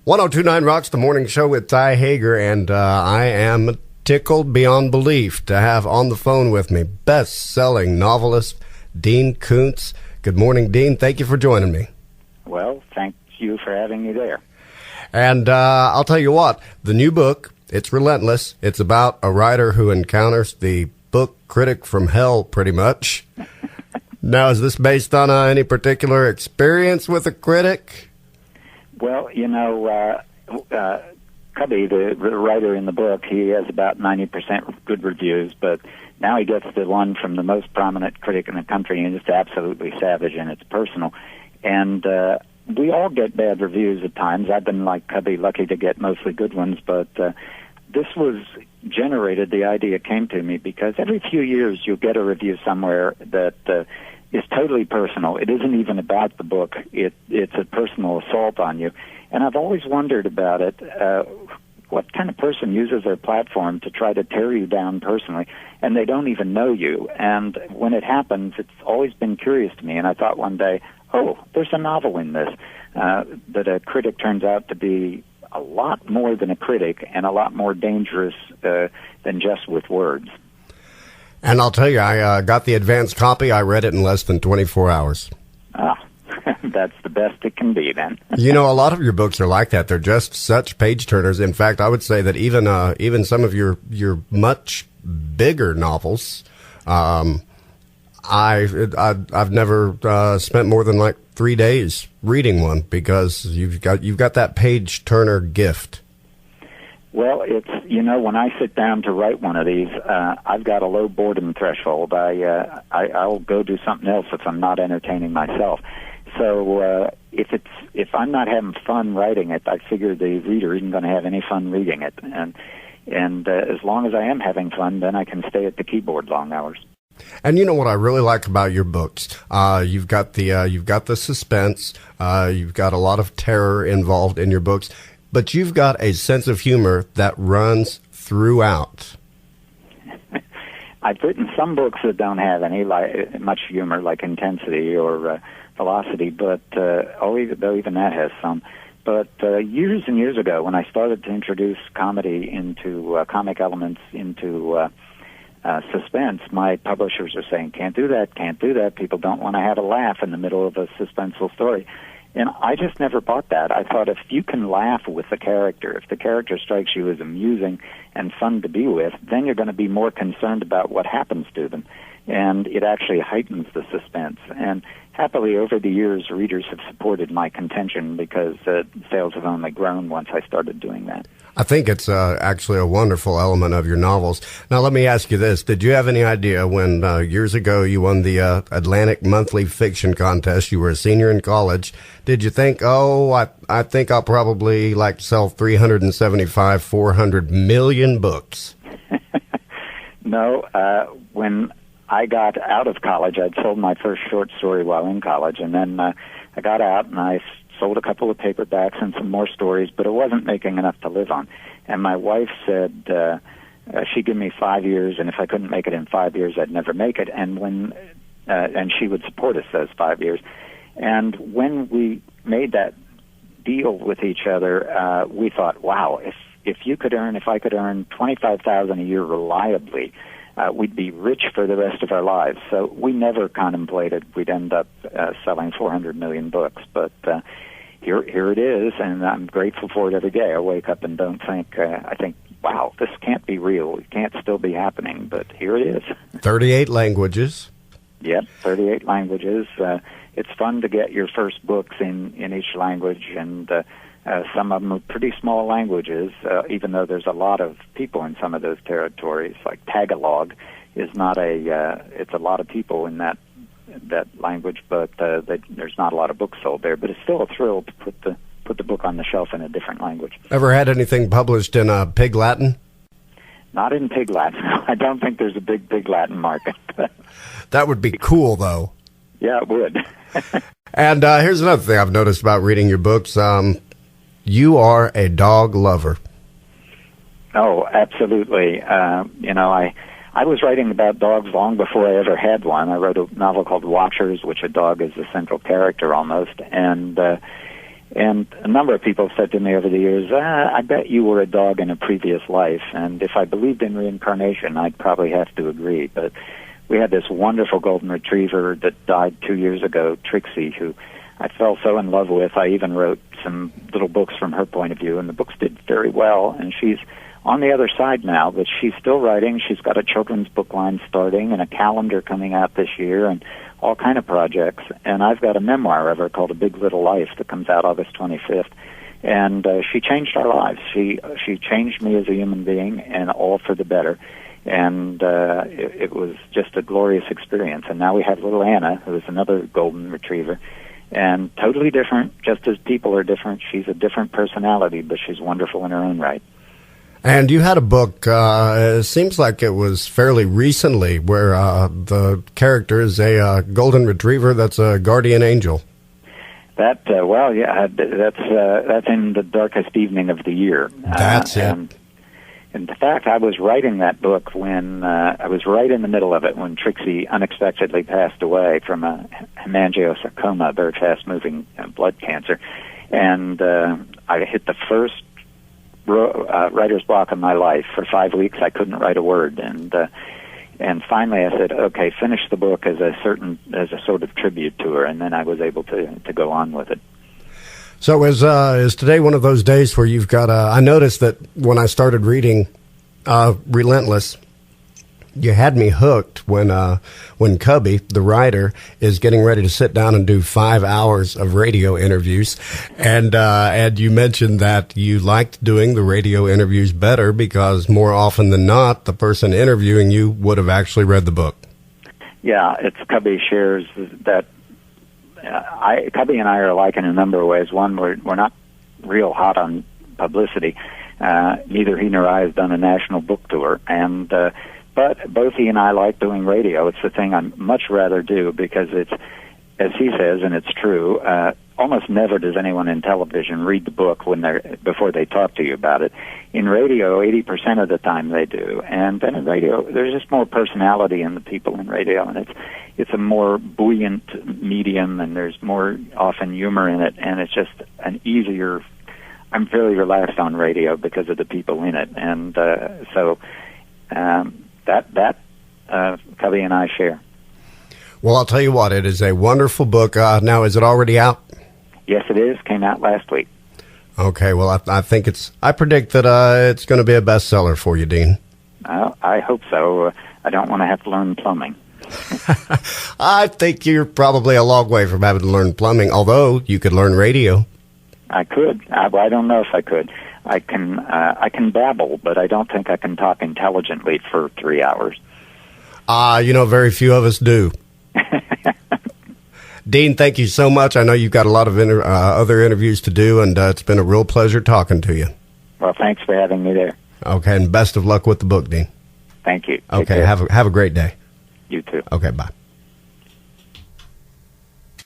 1029 Rocks, the morning show with Ty Hager, and I am tickled beyond belief to have on the phone with me best-selling novelist Dean Koontz. Good morning, Dean. Thank you for joining me. Well, thank you for having me there. And I'll tell you what, the new book, it's relentless. It's about a writer who encounters the book critic from hell, pretty much. Now, is this based on any particular experience with a critic? Well, Cubby, the writer in the book, he has about 90% good reviews, but now he gets the one from the most prominent critic in the country, and it's absolutely savage and it's personal. And we all get bad reviews at times. I've been, like Cubby, lucky to get mostly good ones, but this was generated, the idea came to me, because every few years you'll get a review somewhere that is totally personal. It isn't even about the book. It's a personal assault on you. And I've always wondered about it. What kind of person uses their platform to try to tear you down personally, and they don't even know you? And when it happens, it's always been curious to me. And I thought one day, there's a novel in this, that a critic turns out to be a lot more than a critic and a lot more dangerous than just with words. And I'll tell you, I got the advanced copy. I read it in less than 24 hours. That's the best it can be, then. You know, a lot of your books are like that. They're just such page turners. In fact, I would say that even some of your much bigger novels, I've never spent more than like 3 days reading one, because you've got that page turner gift. Well, it's, when I sit down to write one of these, I've got a low boredom threshold. I'll go do something else if I'm not entertaining myself. So if I'm not having fun writing it, I figure the reader isn't going to have any fun reading it. And as long as I am having fun, then I can stay at the keyboard long hours. And you know what I really like about your books? You've got the suspense. You've got a lot of terror involved in your books. But you've got a sense of humor that runs throughout. I've written some books that don't have any much humor, like Intensity or Velocity, but though even that has some. But years and years ago, when I started to introduce comedy into comic elements into suspense, my publishers are saying, can't do that. People don't want to have a laugh in the middle of a suspenseful story. And I just never bought that. I thought, if you can laugh with the character, if the character strikes you as amusing and fun to be with, then you're going to be more concerned about what happens to them. And it actually heightens the suspense. And happily, over the years, readers have supported my contention, because sales have only grown once I started doing that. I think it's actually a wonderful element of your novels. Now, let me ask you this. Did you have any idea when years ago you won the Atlantic Monthly Fiction Contest, you were a senior in college, did you think, I think I'll probably sell 375, 400 million books? No. When I got out of college, I'd sold my first short story while in college, and then I got out and I sold a couple of paperbacks and some more stories, but it wasn't making enough to live on. And my wife said she'd give me 5 years, and if I couldn't make it in 5 years, I'd never make it. And and she would support us those 5 years. And when we made that deal with each other, we thought, wow, if I could earn $25,000 a year reliably, we'd be rich for the rest of our lives. So we never contemplated we'd end up selling 400 million books, but here it is, and I'm grateful for it every day. I wake up and don't think, I think, wow, this can't be real. It can't still be happening, but here it is. 38 languages. Yep, 38 languages. It's fun to get your first books in each language, and some of them are pretty small languages, even though there's a lot of people in some of those territories. Like Tagalog is not it's a lot of people in that language, but there's not a lot of books sold there. But it's still a thrill to put the book on the shelf in a different language. Ever had anything published in Pig Latin? Not in Pig Latin. I don't think there's a big Pig Latin market. That would be cool, though. Yeah, it would. And here's another thing I've noticed about reading your books. You are a dog lover. Oh, absolutely. I was writing about dogs long before I ever had one. I wrote a novel called Watchers, which a dog is the central character almost. And And a number of people said to me over the years, I bet you were a dog in a previous life. And if I believed in reincarnation, I'd probably have to agree. But we had this wonderful golden retriever that died 2 years ago, Trixie, who I fell so in love with. I even wrote some little books from her point of view, and the books did very well. And she's on the other side now, but she's still writing. She's got a children's book line starting and a calendar coming out this year and all kind of projects. And I've got a memoir of her called A Big Little Life that comes out August 25th. And she changed our lives. She changed me as a human being, and all for the better. And it was just a glorious experience. And now we have little Anna, who is another golden retriever, and totally different, just as people are different. She's a different personality, but she's wonderful in her own right. And you had a book, it seems like it was fairly recently, where the character is a golden retriever that's a guardian angel. That's in the darkest evening of the year. That's it. And in fact, I was writing that book when I was right in the middle of it when Trixie unexpectedly passed away from a hemangiosarcoma, very fast-moving blood cancer. And I hit the first writer's block of my life. For 5 weeks, I couldn't write a word, and finally I said, "Okay, finish the book as a sort of tribute to her," and then I was able to go on with it. So is today one of those days where you've got? I noticed that when I started reading Relentless, you had me hooked when Cubby, the writer, is getting ready to sit down and do 5 hours of radio interviews, and you mentioned that you liked doing the radio interviews better because more often than not, the person interviewing you would have actually read the book. Yeah, Cubby shares that. Cubby and I are alike in a number of ways. One, we're not real hot on publicity. Neither he nor I has done a national book tour, and but both he and I like doing radio. It's the thing I'd much rather do because it's, as he says, and it's true, almost never does anyone in television read the book before they talk to you about it. In radio, 80% of the time they do. And then in radio, there's just more personality in the people in radio, and it's a more buoyant medium, and there's more often humor in it, and it's just an easier. I'm fairly relaxed on radio because of the people in it, and so that Cubby and I share. Well, I'll tell you what, it is a wonderful book. Now, is it already out? Yes, it is. Came out last week. Okay, well, I think I predict that it's going to be a bestseller for you, Dean. I hope so. I don't want to have to learn plumbing. I think you're probably a long way from having to learn plumbing, although you could learn radio. I could. I don't know if I could. I can babble, but I don't think I can talk intelligently for 3 hours. Very few of us do. Dean, thank you so much. I know you've got a lot of other interviews to do, and it's been a real pleasure talking to you. Well, thanks for having me there. Okay, and best of luck with the book, Dean. Thank you. Okay, have a great day. You too. Okay, bye.